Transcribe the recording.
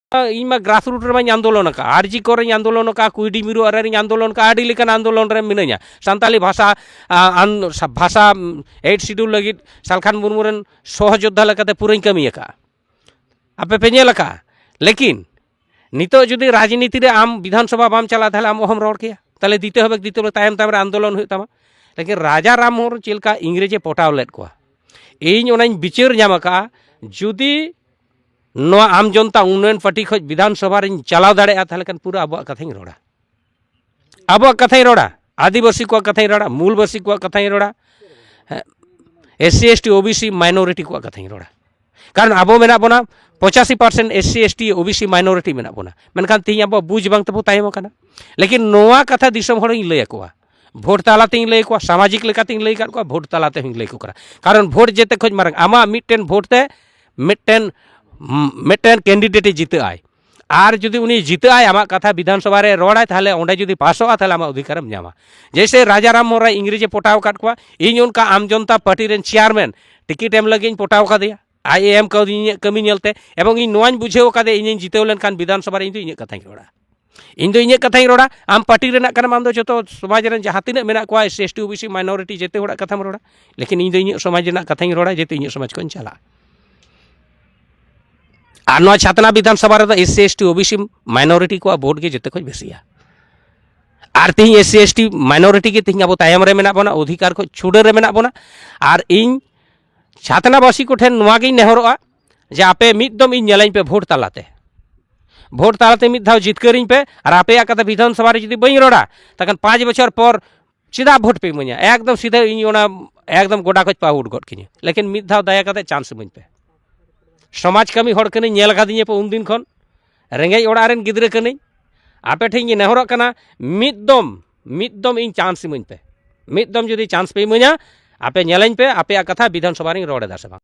ᱤᱧ ᱢᱟ ᱜᱨᱟᱥᱨᱩᱴ ᱨᱮᱢᱟᱧ ᱟᱱᱫᱳᱞᱚᱱ ᱟᱠᱟᱜᱼᱟ, ᱟᱨᱡᱤ ᱠᱚᱨᱮᱧ ᱟᱱᱫᱳᱞᱚᱱ ᱟᱠᱟᱜᱼᱟ, ᱠᱩᱭᱰᱤ ᱢᱤᱨᱩ ᱟᱨᱮᱧ ᱟᱱᱫᱳᱞᱚᱱ ᱟᱠᱟᱜᱼᱟ, ᱟᱹᱰᱤ ᱞᱮᱠᱟᱱ ᱟᱱᱫᱳᱞᱚᱱ ᱨᱮ ᱢᱤᱱᱟᱹᱧᱟ᱾ ᱥᱟᱱᱛᱟᱞᱤ ᱵᱷᱟষᱟ ᱵᱷᱟষᱟ 8 শিডিউল ᱞᱟᱹᱜᱤᱫ ᱥᱟᱞᱠᱷᱟᱱ ᱢᱩᱨᱢᱩ ᱨᱮᱱ ᱥᱚᱦᱚᱡᱳᱫᱽᱫᱷᱟ ᱞᱮᱠᱟᱛᱮ ᱯᱩᱨᱟᱹᱧ ᱠᱟᱹᱢᱤ ᱟᱠᱟᱜᱼᱟ, ᱟᱯᱮ ᱯᱮ ᱧᱮᱞ ᱟᱠᱟᱜᱼᱟ᱾ ᱞᱮᱠᱤᱱ ᱱᱤᱛᱚᱜ ᱡᱩᱫᱤ ᱨᱟᱡᱽᱱᱤᱛᱤ ᱨᱮ ᱟᱢ ᱵᱤধানসভা ᱵᱟᱢ ᱪᱟᱞᱟᱜᱼᱟ ᱛᱟᱦᱞᱮ ᱟᱢ ᱚᱦᱚᱢ ᱨᱚᱲ ᱠᱮᱭᱟ, ᱛᱟᱦᱞᱮ ᱫᱤᱛᱮ হবে ᱛᱟᱭᱚᱢ ᱛᱟᱭᱚᱢ ᱨᱮ ᱟᱱᱫᱳᱞᱚᱱ ᱦᱩᱭᱩᱜ ᱛᱟᱢᱟ᱾ ᱞᱮᱠᱤᱱ ᱨᱟᱡᱟ ᱨᱟᱢᱢᱳᱦᱚᱱ ᱪᱮᱫ ᱞᱮᱠᱟ ᱤᱝᱨᱮᱡᱮ ᱯᱚᱴᱟᱣ ᱞᱮᱫ ᱠᱚᱣᱟ, ᱤᱧ ᱚᱱᱟᱧ ᱵᱤᱪᱟᱹᱨ ᱧᱟᱢ ᱟᱠᱟᱜᱼᱟ᱾ ᱡᱩᱫᱤ ᱱᱚᱣᱟ ᱟᱢ ᱡᱚᱱতা ᱩন্নয়ন পার্টি ᱠᱷᱚᱡ ᱵᱤধানᱥᱚᱵᱷᱟ ᱨᱤᱧ ᱪᱟᱞᱟᱣ ᱫᱟᱲᱮᱭᱟᱜᱼᱟ ᱛᱟᱦᱞᱮ ᱠᱷᱟᱱ ᱯᱩᱨᱟᱹ ᱟᱵᱚᱣᱟᱜ ᱠᱟᱛᱷᱟᱧ ᱨᱚᱲᱟ, ᱟᱵᱚᱣᱟᱜ ᱠᱟᱛᱷᱟᱧ ᱨᱚᱲᱟ, ᱟᱹᱫᱤᱵᱟᱹᱥᱤ ᱠᱚᱣᱟᱜ ᱠᱟᱛᱷᱟᱧ ᱨᱚᱲᱟ, ᱢᱩᱞᱵᱟᱹᱥᱤ ᱠᱚᱣᱟᱜ ᱠᱟᱛᱷᱟᱧ ᱨᱚᱲᱟ, SC ST OBC মাইনরিটি ᱠᱚᱣᱟᱜ ᱠᱟᱛᱷᱟᱧ ᱨᱚᱲᱟ। কারণ ᱟᱵᱚ ᱢᱮᱱᱟᱜ ᱵᱚᱱᱟ 85% SC ST OBC মাইনরিটি ᱢᱮᱱᱟᱜ ᱵᱚᱱᱟ, ᱢᱮᱱᱠᱷᱟᱱ ᱛᱮᱦᱮᱧ ᱟᱵᱚ ᱵᱩᱡᱽ ᱵᱟᱝ ᱛᱮᱵᱚ ᱛᱟᱭᱚᱢ ᱟᱠᱟᱱᱟ। ᱞᱮᱠᱤᱱ ᱱᱚᱣᱟ ᱠᱟᱛᱷᱟ ᱫᱤᱥᱚᱢ ᱦᱚᱲᱤᱧ ᱞᱟᱹᱭ ᱟᱠᱚᱣᱟ, ভোট তালাতেই ᱞᱟᱹᱭ ᱟᱠᱚᱣᱟ, ᱥᱟᱢᱟᱡᱤᱠ ᱞᱮᱠᱟᱛᱮᱧ ᱞᱟᱹᱭ ᱟᱠᱟᱫ ᱠᱚᱣᱟ, ᱵᱷᱳᱴ ᱛᱟᱞᱟᱛᱮ ᱦᱚᱸᱧ ᱞᱟᱹᱭ ᱟᱠᱚ ᱠᱟᱱᱟ। কারণ ভোট যেতে ᱠᱷᱚᱡ ᱢᱟᱨᱟᱝ ᱟᱢᱟᱜ ᱢᱤᱫᱴᱮᱱ ᱵᱷᱳᱴ তে ᱢᱤᱫᱴᱮᱱ ক্যান্ডিডেটে জিতে আয়, আর যদি উনি জিতে আয় আমার কথা বিধানসভা রে রড়ায় তাহলে ওঁডে যদি পাসᱚᱜᱼᱟ তাহলে আমার অধিকারম ᱧᱟᱢᱟ। जैसे राजा राममोहन राय इंग्रेजे पटाव काट कोआ, इन उनका आम जनता पार्टी रेन चेयरमैन टिकिट एम लगे पटाव कादेया IAM कमी नेलते एवं इन नोवाñ बुझेव कादे इन जितेव लेनखान विधानसभा इन इन कथाኝ रोड़ा, इन इन कथाኝ रोड़ा। आम पार्टी रेना कनाम, आम जो समाज रेन जहाँ तीन मेना कोआ SC ST OBC माइनॉरिटी जेते होड़ा कथाम रोड़ा, लेकिन इन इन समाज रेना कथाኝ रोड़ा जेते इन समाज को चला। আর নয় ছাতনা বিধানসভা রে SC ST OBC মাইনরিটি को ভোট गे যেতে খoj বেশিয়া। আর তিন SC ST মাইনরিটি गे তিন আবো তায়ম রে মেনা বনা, অধিকার খoj ছুড়ে রে মেনা বনা। আর ইন ছাতনাবাসী को ठेन नोवा गिन नेहरोआ जे आपे मिदम इन नेलाñ पे भोट तालाते मिद धाव जितकरिñ पे, और आपे कथा विधानसभा रे जदि बई रोड़ा तखन 5 বছর पर सीधा भोट पे इमाña, एकदम सीधा इन ओना एकदम गोडा खoj पाउट गड किñ, लेकिन मिद धाव दया कते चांस इमाñ पे। समाज कमी हड़ कनी नेल कादिᱧ पे उन दिन खन, रेंगेज ओड़ा रेन गिद्रा कनी, आपे ठेñ नेहरोग कना मिदम इन चांस इमाñ पे, मिदम जदि चांस पे इमाña आपे नेलाñ पे आपे कथा विधानसभा रे रोड़ दा से बांग।